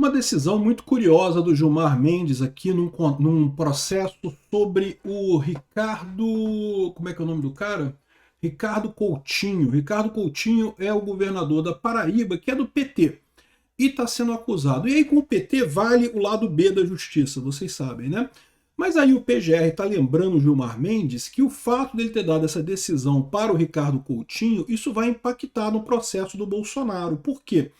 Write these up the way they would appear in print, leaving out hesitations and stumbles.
Uma decisão muito curiosa do Gilmar Mendes aqui num processo sobre o Ricardo... Como é que é o nome do cara? Ricardo Coutinho. Ricardo Coutinho é o governador da Paraíba, que é do PT, e está sendo acusado. E aí com o PT vale o lado B da justiça, vocês sabem, né? Mas aí o PGR está lembrando o Gilmar Mendes que o fato dele ter dado essa decisão para o Ricardo Coutinho, isso vai impactar no processo do Bolsonaro. Por quê?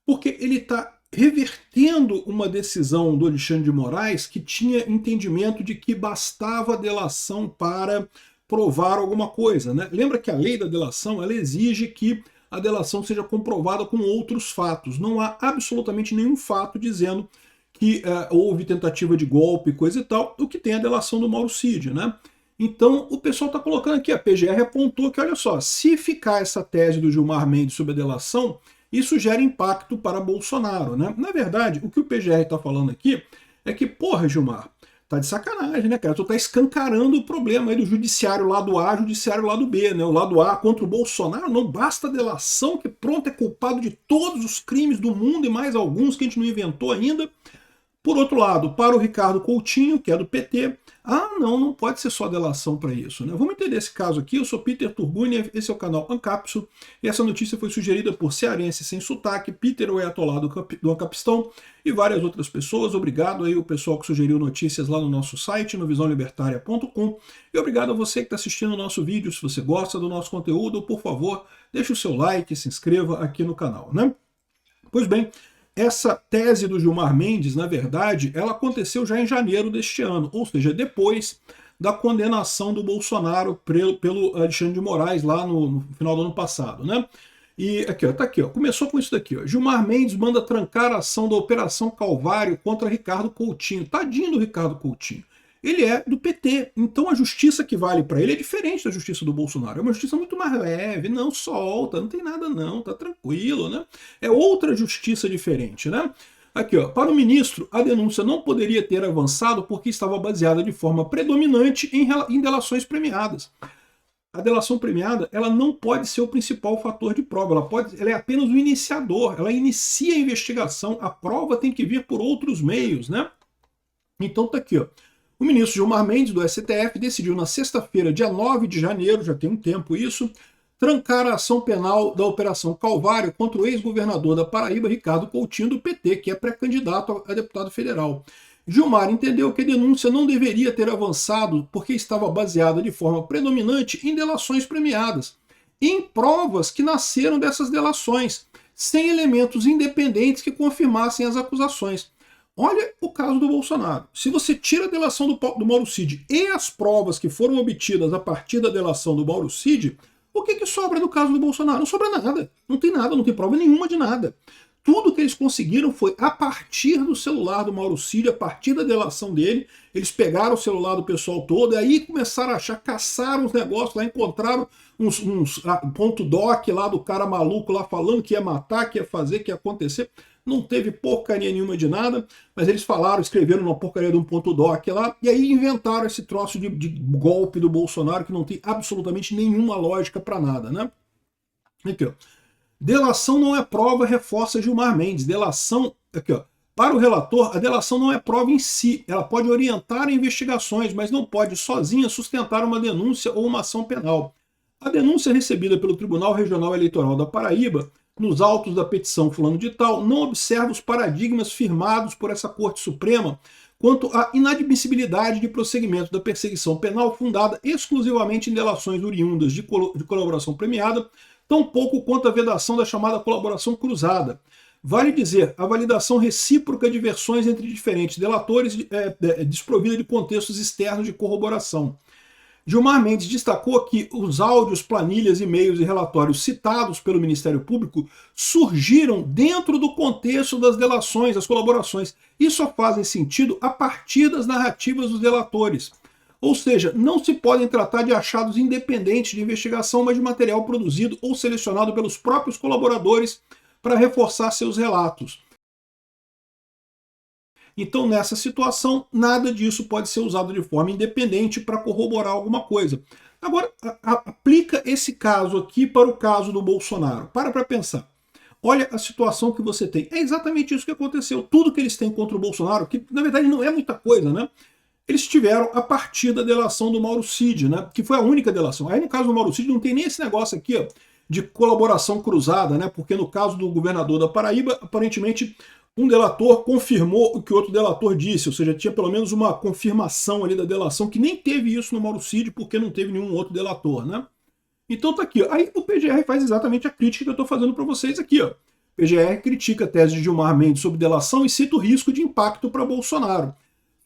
Porque ele está revertendo uma decisão do Alexandre de Moraes que tinha entendimento de que bastava a delação para provar alguma coisa, né? Lembra que a lei da delação ela exige que a delação seja comprovada com outros fatos. Não há absolutamente nenhum fato dizendo que houve tentativa de golpe, coisa e tal, o que tem a delação do Mauro Cid, né? Então o pessoal está colocando aqui, a PGR apontou que, olha só, se ficar essa tese do Gilmar Mendes sobre a delação, isso gera impacto para Bolsonaro, né? Na verdade, o que o PGR está falando aqui é que, porra, Gilmar, tá de sacanagem, né, cara? Tu tá escancarando o problema aí do judiciário lado A, judiciário lado B, né? O lado A contra o Bolsonaro, não basta a delação, que pronto, é culpado de todos os crimes do mundo e mais alguns que a gente não inventou ainda. Por outro lado, para o Ricardo Coutinho, que é do PT, não pode ser só delação para isso, né? Vamos entender esse caso aqui. Eu sou Peter Turguniev, esse é o canal Ancapso, e essa notícia foi sugerida por cearense sem sotaque, Peter o Ayatollah do Ancapistão e várias outras pessoas. Obrigado aí o pessoal que sugeriu notícias lá no nosso site, no visãolibertaria.com, e obrigado a você que está assistindo o nosso vídeo. Se você gosta do nosso conteúdo, por favor, deixe o seu like e se inscreva aqui no canal, né? Pois bem, essa tese do Gilmar Mendes, na verdade, ela aconteceu já em janeiro deste ano, ou seja, depois da condenação do Bolsonaro pelo Alexandre de Moraes lá no final do ano passado, né? E aqui, ó, tá aqui, ó, começou com isso daqui, ó. Gilmar Mendes manda trancar a ação da Operação Calvário contra Ricardo Coutinho. Tadinho do Ricardo Coutinho. Ele é do PT, então a justiça que vale para ele é diferente da justiça do Bolsonaro. É uma justiça muito mais leve, não solta, não tem nada não, tá tranquilo, né? É outra justiça diferente, né? Aqui, ó, para o ministro, a denúncia não poderia ter avançado porque estava baseada de forma predominante em delações premiadas. A delação premiada, ela não pode ser o principal fator de prova, ela é apenas o iniciador, ela inicia a investigação, a prova tem que vir por outros meios, né? Então tá aqui, ó. O ministro Gilmar Mendes, do STF, decidiu na sexta-feira, dia 9 de janeiro, já tem um tempo isso, trancar a ação penal da Operação Calvário contra o ex-governador da Paraíba, Ricardo Coutinho, do PT, que é pré-candidato a deputado federal. Gilmar entendeu que a denúncia não deveria ter avançado porque estava baseada de forma predominante em delações premiadas, e em provas que nasceram dessas delações, sem elementos independentes que confirmassem as acusações. Olha o caso do Bolsonaro. Se você tira a delação do Mauro Cid e as provas que foram obtidas a partir da delação do Mauro Cid, o que sobra no caso do Bolsonaro? Não sobra nada. Não tem nada, não tem prova nenhuma de nada. Tudo que eles conseguiram foi a partir do celular do Mauro Cid, a partir da delação dele, eles pegaram o celular do pessoal todo, e aí começaram a achar, caçaram os negócios lá, encontraram uns ponto doc lá do cara maluco lá falando que ia matar, que ia fazer, que ia acontecer. Não teve porcaria nenhuma de nada, mas eles falaram, escreveram uma porcaria de um ponto doc lá, e aí inventaram esse troço de golpe do Bolsonaro que não tem absolutamente nenhuma lógica para nada, né? Aqui, ó. Delação não é prova, reforça Gilmar Mendes. Delação, aqui, ó. Para o relator, a delação não é prova em si. Ela pode orientar investigações, mas não pode sozinha sustentar uma denúncia ou uma ação penal. A denúncia recebida pelo Tribunal Regional Eleitoral da Paraíba, nos autos da petição fulano de tal, não observa os paradigmas firmados por essa Corte Suprema quanto à inadmissibilidade de prosseguimento da perseguição penal fundada exclusivamente em delações oriundas de colaboração premiada, tampouco quanto à vedação da chamada colaboração cruzada. Vale dizer, a validação recíproca de versões entre diferentes delatores desprovida de contextos externos de corroboração. Gilmar Mendes destacou que os áudios, planilhas, e-mails e relatórios citados pelo Ministério Público surgiram dentro do contexto das delações, das colaborações, e só fazem sentido a partir das narrativas dos delatores. Ou seja, não se podem tratar de achados independentes de investigação, mas de material produzido ou selecionado pelos próprios colaboradores para reforçar seus relatos. Então, nessa situação, nada disso pode ser usado de forma independente para corroborar alguma coisa. Agora, aplica esse caso aqui para o caso do Bolsonaro. Para pensar. olha a situação que você tem. É exatamente isso que aconteceu. Tudo que eles têm contra o Bolsonaro, que na verdade não é muita coisa, né? Eles tiveram a partir da delação do Mauro Cid, né? Que foi a única delação. Aí no caso do Mauro Cid não tem nem esse negócio aqui, ó, de colaboração cruzada, né? Porque no caso do governador da Paraíba, aparentemente um delator confirmou o que o outro delator disse, ou seja, tinha pelo menos uma confirmação ali da delação, que nem teve isso no Mauro Cid, porque não teve nenhum outro delator, né? Então tá aqui, ó. Aí o PGR faz exatamente a crítica que eu estou fazendo para vocês aqui, ó. O PGR critica a tese de Gilmar Mendes sobre delação e cita o risco de impacto para Bolsonaro.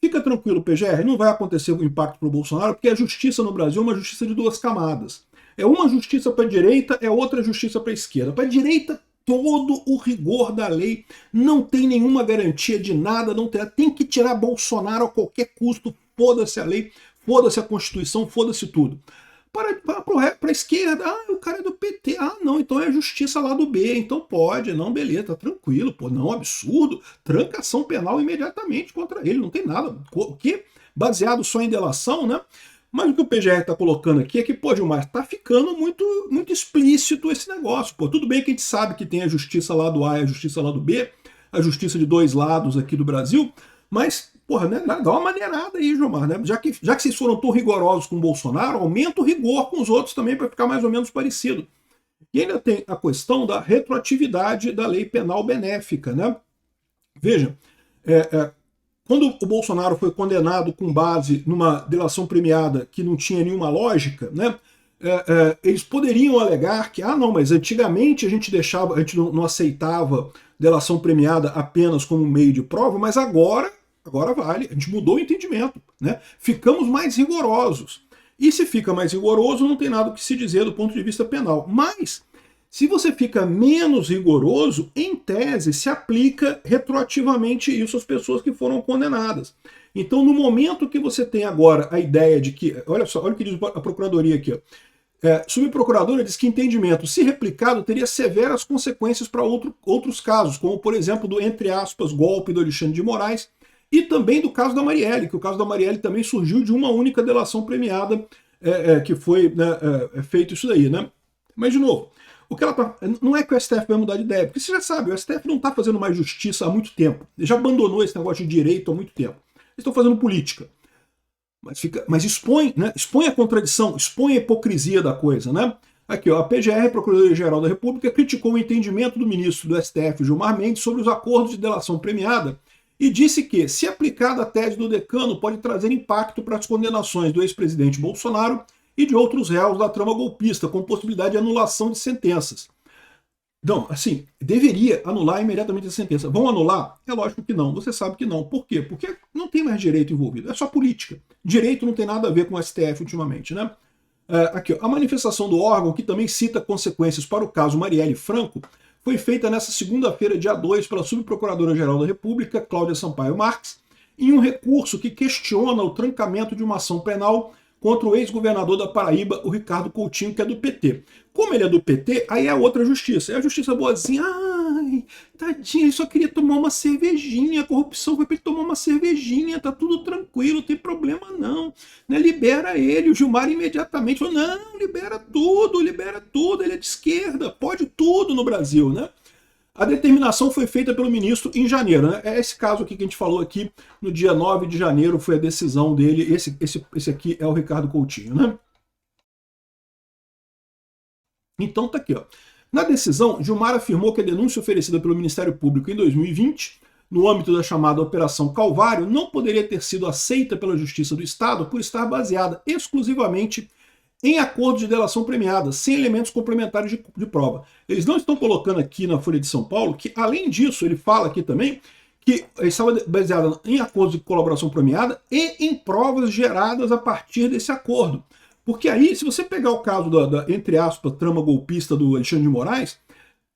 Fica tranquilo, PGR, não vai acontecer o impacto para o Bolsonaro, porque a justiça no Brasil é uma justiça de duas camadas. É uma justiça para a direita, é outra justiça para a esquerda. Para a direita, todo o rigor da lei, não tem nenhuma garantia de nada, não tem que tirar Bolsonaro a qualquer custo, foda-se a lei, foda-se a Constituição, foda-se tudo. Para a esquerda, o cara é do PT, não, então é a justiça lá do B, então pode, não, beleza, tá tranquilo, pô, não, absurdo, tranca ação penal imediatamente contra ele, não tem nada, o que? Baseado só em delação, né? Mas o que o PGR está colocando aqui é que, pô, Gilmar, tá ficando muito, muito explícito esse negócio, pô, tudo bem que a gente sabe que tem a justiça lá do A e a justiça lá do B, a justiça de dois lados aqui do Brasil, mas porra, né, dá uma maneirada aí, Gilmar, né? Já que vocês foram tão rigorosos com o Bolsonaro, aumenta o rigor com os outros também para ficar mais ou menos parecido. E ainda tem a questão da retroatividade da lei penal benéfica, né? Veja, quando o Bolsonaro foi condenado com base numa delação premiada que não tinha nenhuma lógica, né? Eles poderiam alegar que, não, mas antigamente a gente não aceitava delação premiada apenas como meio de prova, mas agora vale, a gente mudou o entendimento, né? Ficamos mais rigorosos. E se fica mais rigoroso, não tem nada o que se dizer do ponto de vista penal. Mas, se você fica menos rigoroso, em tese, se aplica retroativamente isso às pessoas que foram condenadas. Então, no momento que você tem agora a ideia de que, olha só, olha o que diz a Procuradoria aqui, ó. Subprocuradora diz que entendimento, se replicado, teria severas consequências para outros casos, como, por exemplo, do, entre aspas, golpe do Alexandre de Moraes, e também do caso da Marielle, que o caso da Marielle também surgiu de uma única delação premiada, que foi, né, feito isso daí, né? Mas, de novo, o que ela não é que o STF vai mudar de ideia, porque você já sabe, o STF não está fazendo mais justiça há muito tempo, ele já abandonou esse negócio de direito há muito tempo. Eles estão fazendo política. Mas expõe, né, expõe a contradição, expõe a hipocrisia da coisa, né? Aqui, ó, a PGR, Procuradoria-Geral da República, criticou o entendimento do ministro do STF, Gilmar Mendes, sobre os acordos de delação premiada e disse que, se aplicada a tese do decano, pode trazer impacto para as condenações do ex-presidente Bolsonaro e de outros réus da trama golpista, com possibilidade de anulação de sentenças. Não, assim, deveria anular imediatamente a sentença. Vão anular? É lógico que não. Você sabe que não. Por quê? Porque não tem mais direito envolvido. É só política. Direito não tem nada a ver com o STF ultimamente, né? Aqui, ó, a manifestação do órgão, que também cita consequências para o caso Marielle Franco, foi feita nesta segunda-feira, dia 2, pela Subprocuradora-Geral da República, Cláudia Sampaio Marques, em um recurso que questiona o trancamento de uma ação penal contra o ex-governador da Paraíba, o Ricardo Coutinho, que é do PT. Como ele é do PT, aí é outra justiça. É a justiça boazinha, ai, tadinho, ele só queria tomar uma cervejinha, a corrupção foi para ele tomar uma cervejinha, tá tudo tranquilo, não tem problema não. Né, libera ele, o Gilmar imediatamente falou, não, libera tudo, ele é de esquerda, pode tudo no Brasil, né? A determinação foi feita pelo ministro em janeiro, né? É esse caso aqui que a gente falou aqui, no dia 9 de janeiro foi a decisão dele, esse aqui é o Ricardo Coutinho, né? Então tá aqui, ó. Na decisão, Gilmar afirmou que a denúncia oferecida pelo Ministério Público em 2020, no âmbito da chamada Operação Calvário, não poderia ter sido aceita pela Justiça do Estado por estar baseada exclusivamente em acordo de delação premiada, sem elementos complementares de prova. Eles não estão colocando aqui na Folha de São Paulo que, além disso, ele fala aqui também que estava baseada em acordos de colaboração premiada e em provas geradas a partir desse acordo. Porque aí, se você pegar o caso da entre aspas, trama golpista do Alexandre de Moraes,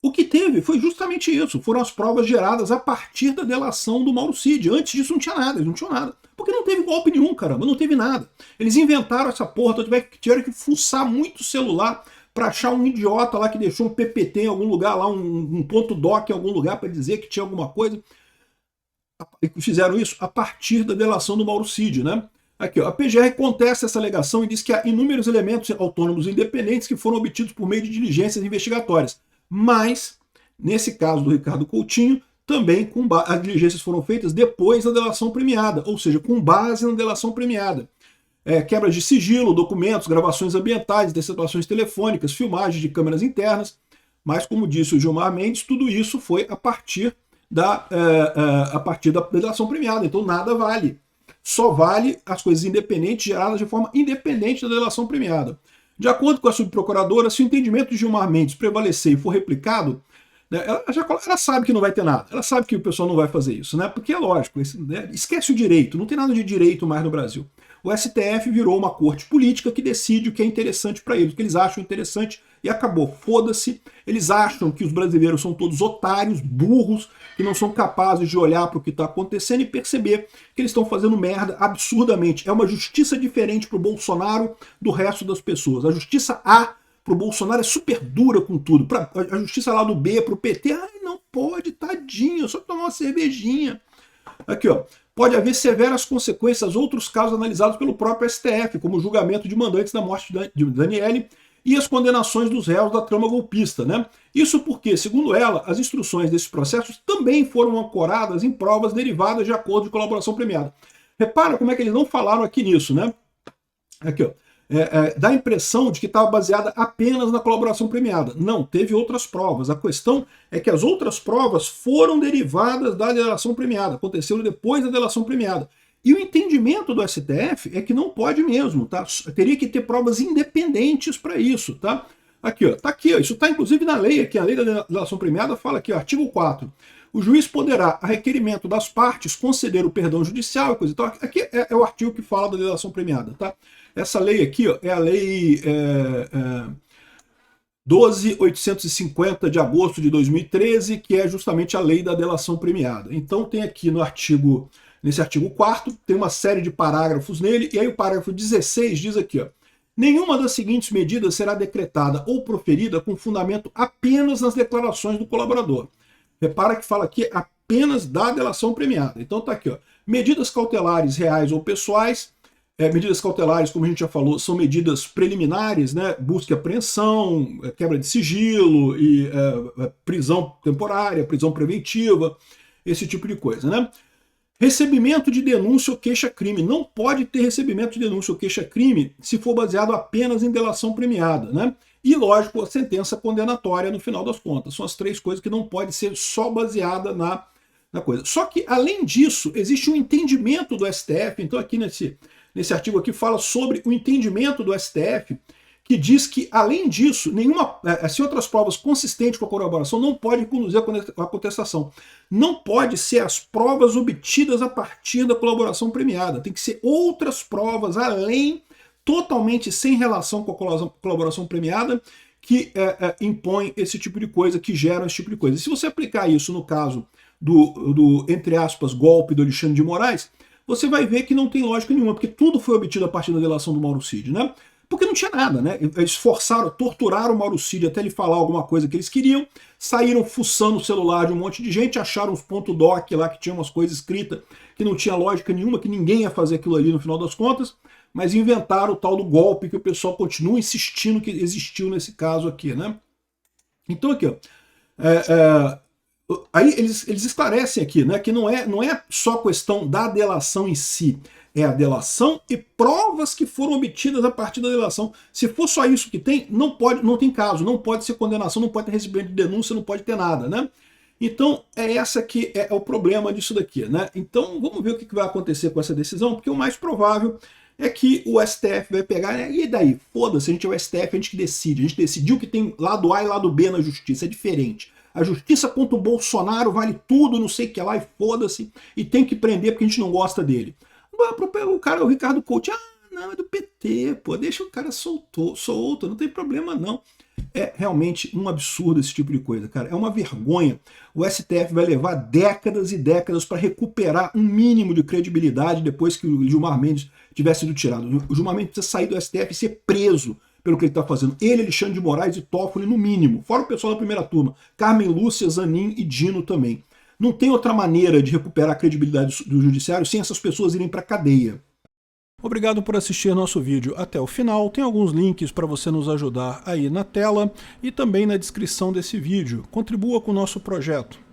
o que teve foi justamente isso, foram as provas geradas a partir da delação do Mauro Cid. Antes disso não tinha nada, eles não tinham nada. Porque não teve golpe nenhum, caramba, não teve nada. Eles inventaram essa porra, tiveram que fuçar muito o celular para achar um idiota lá que deixou um PPT em algum lugar, lá um ponto doc em algum lugar para dizer que tinha alguma coisa. E fizeram isso a partir da delação do Mauro Cid, né? Aqui, ó, a PGR contesta essa alegação e diz que há inúmeros elementos autônomos e independentes que foram obtidos por meio de diligências investigatórias, mas Nesse caso do Ricardo Coutinho, também as diligências foram feitas depois da delação premiada, ou seja, com base na delação premiada. Quebra de sigilo, documentos, gravações ambientais, interceptações telefônicas, filmagens de câmeras internas, mas como disse o Gilmar Mendes, tudo isso foi a partir da delação premiada, então nada vale. Só vale as coisas independentes geradas de forma independente da delação premiada. De acordo com a subprocuradora, se o entendimento de Gilmar Mendes prevalecer e for replicado, né, ela sabe que não vai ter nada, ela sabe que o pessoal não vai fazer isso, né, porque é lógico, esquece o direito, não tem nada de direito mais no Brasil. O STF virou uma corte política que decide o que é interessante para eles, o que eles acham interessante e acabou. Foda-se. Eles acham que os brasileiros são todos otários, burros, que não são capazes de olhar para o que está acontecendo e perceber que eles estão fazendo merda absurdamente. É uma justiça diferente para o Bolsonaro do resto das pessoas. A justiça A para o Bolsonaro é super dura com tudo. A justiça lá do B para o PT, não pode, tadinho, só tomar uma cervejinha. Aqui, ó. Pode haver severas consequências, outros casos analisados pelo próprio STF, como o julgamento de mandantes da morte de Daniele e as condenações dos réus da trama golpista, né? Isso porque, segundo ela, as instruções desses processos também foram ancoradas em provas derivadas de acordo de colaboração premiada. Repara como é que eles não falaram aqui nisso, né? Aqui, ó. Dá a impressão de que estava baseada apenas na colaboração premiada. Não, teve outras provas. A questão é que as outras provas foram derivadas da delação premiada, aconteceram depois da delação premiada. E o entendimento do STF é que não pode mesmo, tá? Teria que ter provas independentes para isso, tá? Aqui, ó, tá aqui, ó, isso está inclusive na lei, aqui, a lei da delação premiada fala aqui, ó, artigo 4. O juiz poderá, a requerimento das partes, conceder o perdão judicial e coisa e tal. Aqui é o artigo que fala da delação premiada, tá? Essa lei aqui, ó, é a lei 12.850 de agosto de 2013, que é justamente a lei da delação premiada. Então tem aqui nesse artigo 4º, tem uma série de parágrafos nele, e aí o parágrafo 16 diz aqui, ó, nenhuma das seguintes medidas será decretada ou proferida com fundamento apenas nas declarações do colaborador. Repara que fala aqui apenas da delação premiada. Então tá aqui, ó, medidas cautelares reais ou pessoais. Medidas cautelares, como a gente já falou, são medidas preliminares, né? Busca e apreensão, quebra de sigilo, e prisão temporária, prisão preventiva, esse tipo de coisa, né? Recebimento de denúncia ou queixa-crime. Não pode ter recebimento de denúncia ou queixa-crime se for baseado apenas em delação premiada, né? E, lógico, a sentença condenatória no final das contas. São as três coisas que não pode ser só baseada na coisa. Só que, além disso, existe um entendimento do STF, então aqui nesse artigo aqui fala sobre o entendimento do STF, que diz que, além disso, se outras provas consistentes com a colaboração não pode conduzir a contestação. Não pode ser as provas obtidas a partir da colaboração premiada. Tem que ser outras provas, além, totalmente sem relação com a colaboração premiada, que impõem esse tipo de coisa, que geram esse tipo de coisa. E se você aplicar isso no caso do entre aspas, golpe do Alexandre de Moraes, você vai ver que não tem lógica nenhuma, porque tudo foi obtido a partir da delação do Mauro Cid, né? Porque não tinha nada, né? Eles torturaram o Mauro Cid até ele falar alguma coisa que eles queriam, saíram fuçando o celular de um monte de gente, acharam uns .doc lá que tinha umas coisas escritas que não tinha lógica nenhuma, que ninguém ia fazer aquilo ali no final das contas, mas inventaram o tal do golpe que o pessoal continua insistindo que existiu nesse caso aqui, né? Então aqui, ó, aí eles esclarecem aqui, né, que não é só questão da delação em si, é a delação e provas que foram obtidas a partir da delação. Se for só isso que tem, não tem caso, não pode ser condenação, não pode ter recebimento de denúncia, não pode ter nada, né? Então essa que é o problema disso daqui, né? Então vamos ver o que vai acontecer com essa decisão, porque o mais provável é que o STF vai pegar, né, e daí, foda-se, a gente é o STF, a gente que decide, a gente decidiu que tem lado A e lado B na justiça, é diferente. A justiça contra o Bolsonaro vale tudo, não sei o que lá, e foda-se, e tem que prender porque a gente não gosta dele. O cara, o Ricardo Coutinho, não, é do PT, pô, deixa o cara solto, não tem problema não. É realmente um absurdo esse tipo de coisa, cara. É uma vergonha. O STF vai levar décadas e décadas para recuperar um mínimo de credibilidade depois que o Gilmar Mendes tivesse sido tirado. O Gilmar Mendes precisa sair do STF e ser preso pelo que ele está fazendo. Ele, Alexandre de Moraes e Toffoli, no mínimo. Fora o pessoal da primeira turma. Carmen Lúcia, Zanin e Dino também. Não tem outra maneira de recuperar a credibilidade do judiciário sem essas pessoas irem para a cadeia. Obrigado por assistir nosso vídeo até o final. Tem alguns links para você nos ajudar aí na tela e também na descrição desse vídeo. Contribua com o nosso projeto.